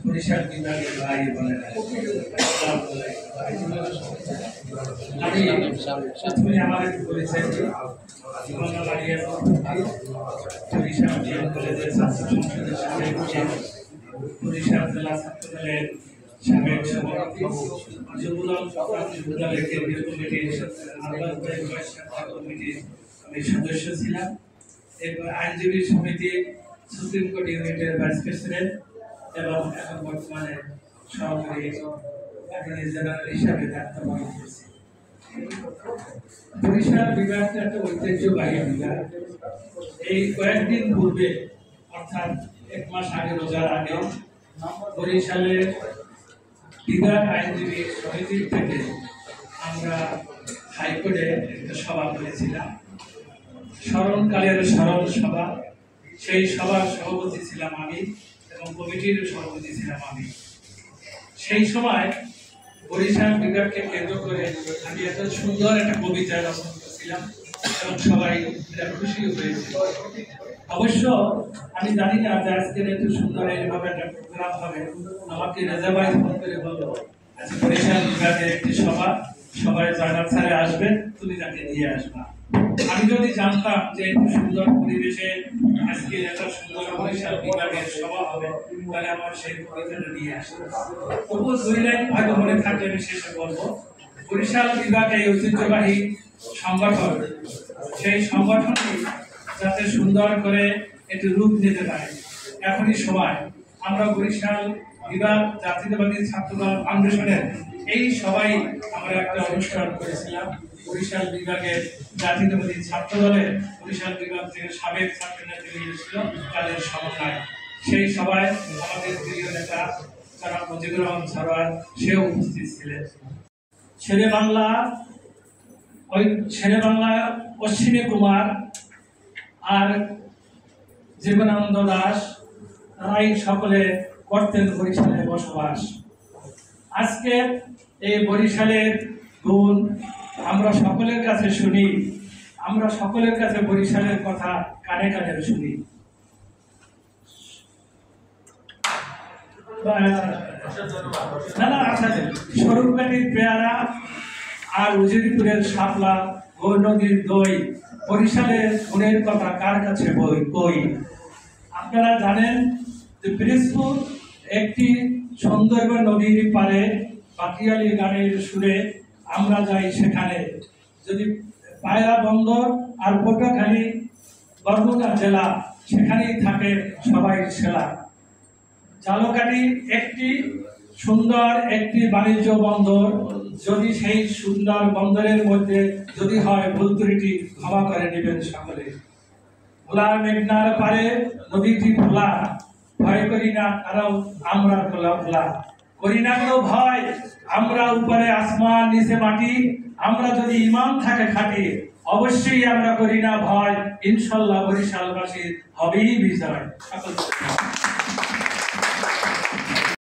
বরিশাল বিভাগের ভাই বোনেরা, আমি প্রথমে আমাদের পরিচয় বরিশাল ডিএম কলেজের ছাত্র সংসদের সাবেক বরিশাল জেলা ছাত্রদলের সাবেক সভাপতি, যুবদলের কেন্দ্রীয় কমিটির কমিটির আমি সদস্য ছিলাম। এরপর আইনজীবী সমিতি সুপ্রিম কোর্ট ইউনিটের ভাইস প্রেসিডেন্ট এবং এখন বর্তমানে সহকারী অ্যাটর্নি জেনারেল হিসাবে দায়িত্ব পালন করছি। বরিশাল বিভাগটা একটা ঐতিহ্যবাহী বিভাগ। এই কয়েকদিন পূর্বে অর্থাৎ 1 মাস আগে, রোজার আগে, বরিশালের বিভাগ আইনজীবী সমিতির থেকে আমরা হাইকোর্টে একটা সভা করেছিলাম, স্মরণকালের স্মরণ সভা। সেই সভার সভাপতি ছিলাম আমি এবং কমিটির সভাপতি ছিলাম আমি। সেই সময় বরিশাল বিভাগকে কেন্দ্র করে আমি এত সুন্দর একটা কবিতা রচনা করেছিলাম এবং সবাই এটা খুশি হয়েছিল। অবশ্য আমি জানি না যে আজকের এত সুন্দর এইভাবে একটা প্রোগ্রাম হবে। আমাকে রেজা ভাই ফোন করে বললো, আচ্ছা বরিশাল বিভাগের একটি সভা, সবাই জয়নাল স্যারে আসবেন, তুমি তাকে নিয়ে আসবা। আমি যদি জানতাম যে এত সুন্দর পরিবেশে আজকে এত সুন্দর বরিশাল বিভাগের সভা হবে, তাহলে আমার সেই কবিতাটা নিয়ে আসতো। তবুও 2 লাইন হয়তো মনে থাকলে আমি শেষে বলবো। বরিশাল বিভাগে ঐতিহ্যবাহী সংগঠন, সেই সংগঠনটি যাতে সুন্দর করে একটু রূপ নিতে পারে, এখনই সময়। আমরা বরিশাল বিভাগ জাতীয়তাবাদী ছাত্রদল ফাউন্ডেশনের এই সবাই আমরা একটা অনুষ্ঠান করেছিলাম। বরিশাল বিভাগের জাতীয়তাবাদী ছাত্রদলের বরিশাল বিভাগ থেকে সাবেক ছাত্র নেতৃত্ব ছিল, তাদের সমন্বয়। সেই সভায় আমাদের প্রিয় নেতা জনাব মুজিবুর রহমান সরোয়ার সেও উপস্থিত ছিলেন। শেরে বাংলা অশ্বিনী কুমার আর জীবনানন্দ দাস, তারাই সকলে করতেন বরিশালে বসবাস। আজকে এই বরিশালের গুণ আমরা সকলের কাছে শুনি, আমরা সকলের কাছে বরিশালের কথা কানে কানে শুনি। স্বরূপগাড়ির পেয়ারা আর উজিরপুরের শাপলা, নদীর দই, বরিশালের গুণের কথা কার কাছে কই। আপনারা জানেন যে পিরোজপুর একটি সুন্দরবন নদীর পারে বাকিয়ালি গানের সুরে আমরা যাই সেখানে। যদি পায়রা বন্দর আর পটুয়াখালী বরগুনা জেলা, সেখানেই থাকে সবাই সেলা। ঝালকাঠি একটি সুন্দর একটি বাণিজ্য বন্দর। যদি সেই সুন্দর বন্দরের মধ্যে যদি হয় ভুল ত্রুটি, ক্ষমা করে নেবেন সকলে। ভোলার মেঘনার পারে নদীটি ভোলা, ভয় করি না কারণ আমরা ভোলা করি না কেউ ভয়, আমরা উপরে আসমান নিচে মাটি, আমরা যদি ইমান থাকে খাটি, অবশ্যই আমরা করি না ভয়। ইনশাল্লাহ বরিশালবাসীর হবেই বিজয়। সকল